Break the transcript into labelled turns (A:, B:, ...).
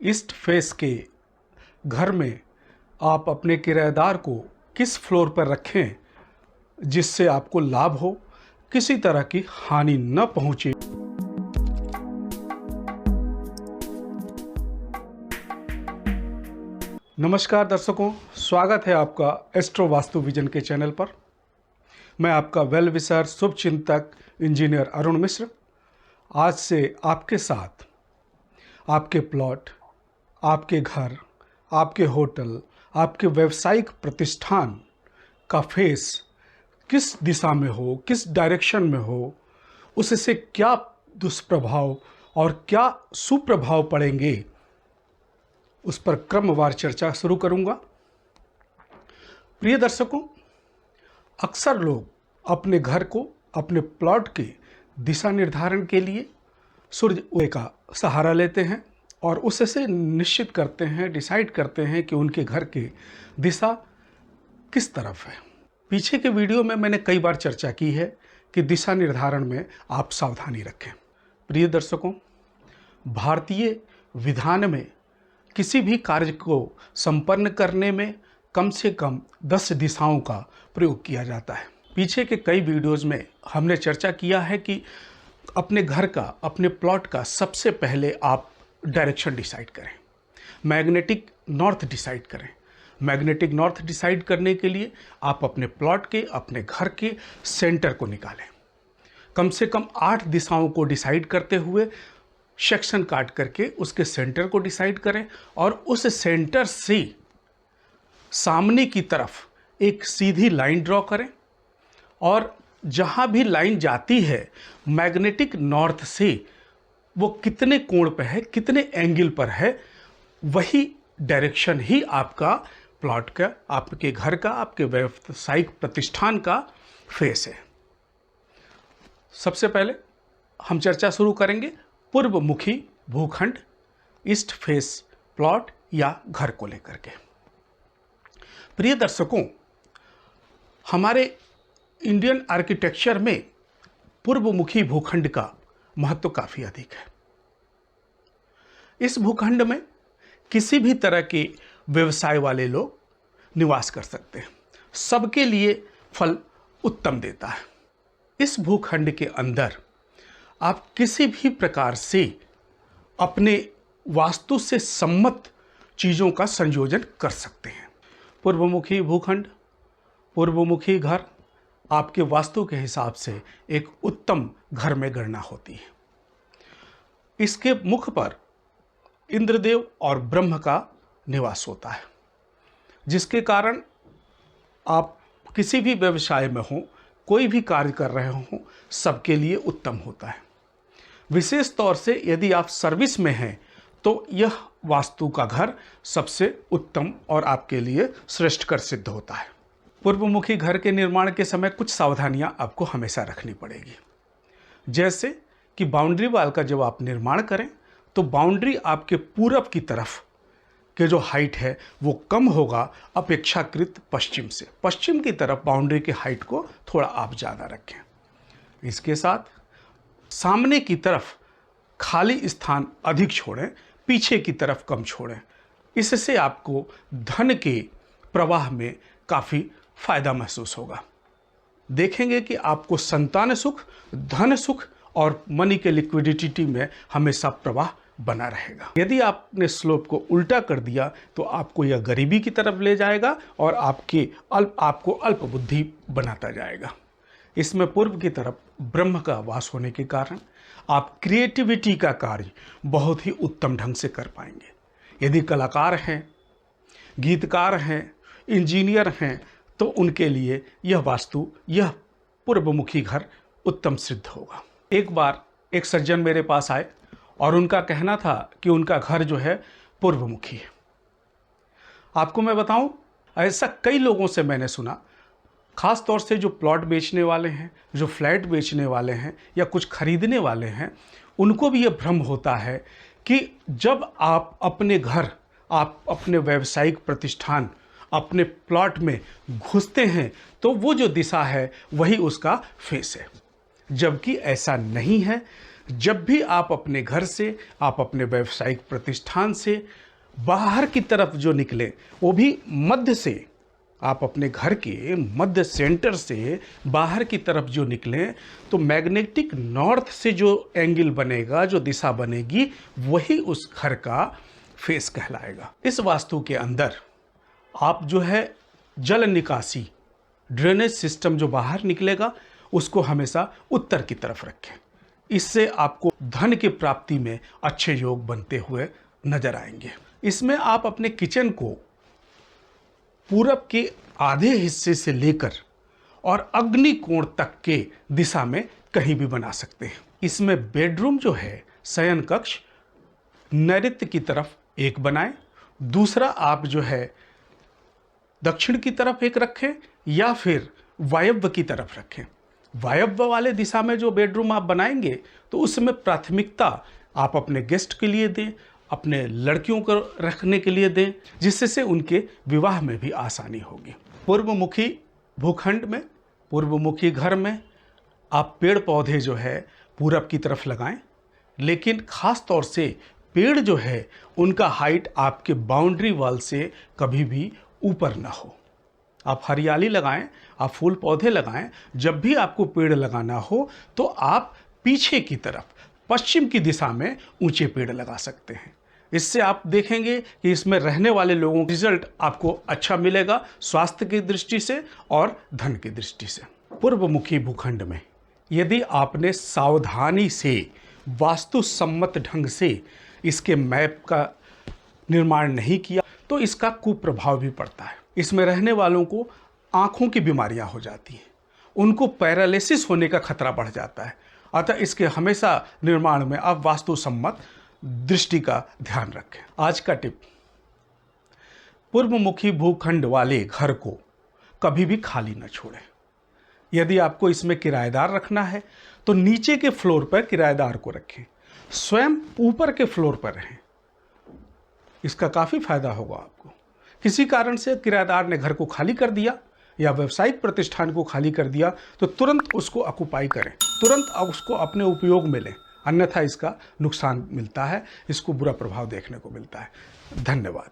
A: East face के घर में आप अपने किराएदार को किस फ्लोर पर रखें जिससे आपको लाभ हो, किसी तरह की हानि न पहुंचे। नमस्कार दर्शकों, स्वागत है आपका एस्ट्रो वास्तु विजन के चैनल पर। मैं आपका वेल विशर शुभ चिंतक इंजीनियर अरुण मिश्र आज से आपके साथ आपके प्लॉट, आपके घर, आपके होटल, आपके व्यावसायिक प्रतिष्ठान का फेस किस दिशा में हो, किस डायरेक्शन में हो, उससे क्या दुष्प्रभाव और क्या सुप्रभाव पड़ेंगे, उस पर क्रमवार चर्चा शुरू करूंगा। प्रिय दर्शकों, अक्सर लोग अपने घर को, अपने प्लॉट के दिशा निर्धारण के लिए सूर्य उदय का सहारा लेते हैं और उससे निश्चित करते हैं, डिसाइड करते हैं कि उनके घर की दिशा किस तरफ है। पीछे के वीडियो में मैंने कई बार चर्चा की है कि दिशा निर्धारण में आप सावधानी रखें। प्रिय दर्शकों, भारतीय विधान में किसी भी कार्य को संपन्न करने में कम से कम 10 दिशाओं का प्रयोग किया जाता है। पीछे के कई वीडियोज़ में हमने चर्चा किया है कि अपने घर का, अपने प्लॉट का सबसे पहले आप डायरेक्शन डिसाइड करें, मैग्नेटिक नॉर्थ डिसाइड करें। मैग्नेटिक नॉर्थ डिसाइड करने के लिए आप अपने प्लॉट के, अपने घर के सेंटर को निकालें। कम से कम 8 दिशाओं को डिसाइड करते हुए सेक्शन काट करके उसके सेंटर को डिसाइड करें और उस सेंटर से सामने की तरफ एक सीधी लाइन ड्रॉ करें और जहाँ भी लाइन जाती है मैग्नेटिक नॉर्थ से वो कितने कोण पर है, कितने एंगल पर है, वही डायरेक्शन ही आपका प्लॉट का, आपके घर का, आपके व्यावसायिक प्रतिष्ठान का फेस है। सबसे पहले हम चर्चा शुरू करेंगे पूर्वमुखी भूखंड, ईस्ट फेस प्लॉट या घर को लेकर के। प्रिय दर्शकों, हमारे इंडियन आर्किटेक्चर में पूर्वमुखी भूखंड का महत्व काफ़ी अधिक है। इस भूखंड में किसी भी तरह के व्यवसाय वाले लोग निवास कर सकते हैं, सबके लिए फल उत्तम देता है। इस भूखंड के अंदर आप किसी भी प्रकार से अपने वास्तु से सम्मत चीज़ों का संयोजन कर सकते हैं। पूर्वमुखी भूखंड, पूर्वमुखी घर आपके वास्तु के हिसाब से एक उत्तम घर में गणना होती है। इसके मुख पर इंद्रदेव और ब्रह्म का निवास होता है, जिसके कारण आप किसी भी व्यवसाय में हो, कोई भी कार्य कर रहे हो, सबके लिए उत्तम होता है। विशेष तौर से यदि आप सर्विस में हैं तो यह वास्तु का घर सबसे उत्तम और आपके लिए श्रेष्ठकर सिद्ध होता है। पूर्वमुखी घर के निर्माण के समय कुछ सावधानियां आपको हमेशा रखनी पड़ेगी। जैसे कि बाउंड्री वाल का जब आप निर्माण करें तो बाउंड्री आपके पूरब की तरफ के जो हाइट है वो कम होगा अपेक्षाकृत पश्चिम से। पश्चिम की तरफ बाउंड्री के हाइट को थोड़ा आप ज़्यादा रखें। इसके साथ सामने की तरफ खाली स्थान अधिक छोड़ें, पीछे की तरफ कम छोड़ें। इससे आपको धन के प्रवाह में काफ़ी फायदा महसूस होगा। देखेंगे कि आपको संतान सुख, धन सुख और मनी के लिक्विडिटी में हमेशा प्रवाह बना रहेगा। यदि आपने स्लोप को उल्टा कर दिया तो आपको यह गरीबी की तरफ ले जाएगा और आपको अल्प बुद्धि बनाता जाएगा। इसमें पूर्व की तरफ ब्रह्म का वास होने के कारण आप क्रिएटिविटी का कार्य बहुत ही उत्तम ढंग से कर पाएंगे। यदि कलाकार हैं, गीतकार हैं, इंजीनियर हैं तो उनके लिए यह वास्तु, यह पूर्वमुखी घर उत्तम सिद्ध होगा। एक बार एक सज्जन मेरे पास आए और उनका कहना था कि उनका घर जो है पूर्वमुखी है। आपको मैं बताऊं, ऐसा कई लोगों से मैंने सुना, खास तौर से जो प्लॉट बेचने वाले हैं, जो फ्लैट बेचने वाले हैं या कुछ खरीदने वाले हैं, उनको भी यह भ्रम होता है कि जब आप अपने घर, आप अपने व्यावसायिक प्रतिष्ठान, अपने प्लॉट में घुसते हैं तो वो जो दिशा है वही उसका फेस है, जबकि ऐसा नहीं है। जब भी आप अपने घर से, आप अपने व्यावसायिक प्रतिष्ठान से बाहर की तरफ जो निकले, वो भी मध्य से, आप अपने घर के मध्य सेंटर से बाहर की तरफ जो निकलें, तो मैग्नेटिक नॉर्थ से जो एंगल बनेगा, जो दिशा बनेगी, वही उस घर का फेस कहलाएगा। इस वास्तु के अंदर आप जो है जल निकासी, ड्रेनेज सिस्टम जो बाहर निकलेगा, उसको हमेशा उत्तर की तरफ रखें। इससे आपको धन की प्राप्ति में अच्छे योग बनते हुए नजर आएंगे। इसमें आप अपने किचन को पूरब के आधे हिस्से से लेकर और अग्नि कोण तक के दिशा में कहीं भी बना सकते हैं। इसमें बेडरूम जो है, शयन कक्ष, नैऋत्य की तरफ एक बनाएं, दूसरा आप जो है दक्षिण की तरफ एक रखें या फिर वायव्य की तरफ रखें। वायव्य वाले दिशा में जो बेडरूम आप बनाएंगे तो उसमें प्राथमिकता आप अपने गेस्ट के लिए दें, अपने लड़कियों को रखने के लिए दें, जिससे से उनके विवाह में भी आसानी होगी। पूर्वमुखी भूखंड में, पूर्वमुखी घर में आप पेड़ पौधे जो है पूरब की तरफ लगाएं, लेकिन खास तौर से पेड़ जो है उनका हाइट आपके बाउंड्री वॉल से कभी भी ऊपर ना हो। आप हरियाली लगाएं, आप फूल पौधे लगाएं। जब भी आपको पेड़ लगाना हो तो आप पीछे की तरफ पश्चिम की दिशा में ऊंचे पेड़ लगा सकते हैं। इससे आप देखेंगे कि इसमें रहने वाले लोगों का रिजल्ट आपको अच्छा मिलेगा, स्वास्थ्य की दृष्टि से और धन की दृष्टि से। पूर्वमुखी भूखंड में यदि आपने सावधानी से वास्तु सम्मत ढंग से इसके मैप का निर्माण नहीं किया तो इसका कुप्रभाव भी पड़ता है। इसमें रहने वालों को आंखों की बीमारियां हो जाती हैं, उनको पैरालिसिस होने का खतरा बढ़ जाता है। अतः इसके हमेशा निर्माण में आप वास्तु सम्मत दृष्टि का ध्यान रखें। आज का टिप, पूर्वमुखी भूखंड वाले घर को कभी भी खाली न छोड़ें। यदि आपको इसमें किराएदार रखना है तो नीचे के फ्लोर पर किराएदार को रखें, स्वयं ऊपर के फ्लोर पर रहें। इसका काफ़ी फायदा होगा आपको। किसी कारण से किराएदार ने घर को खाली कर दिया या व्यावसायिक प्रतिष्ठान को खाली कर दिया तो तुरंत उसको ऑक्युपाई करें, तुरंत उसको अपने उपयोग में लें, अन्यथा इसका नुकसान मिलता है, इसको बुरा प्रभाव देखने को मिलता है। धन्यवाद।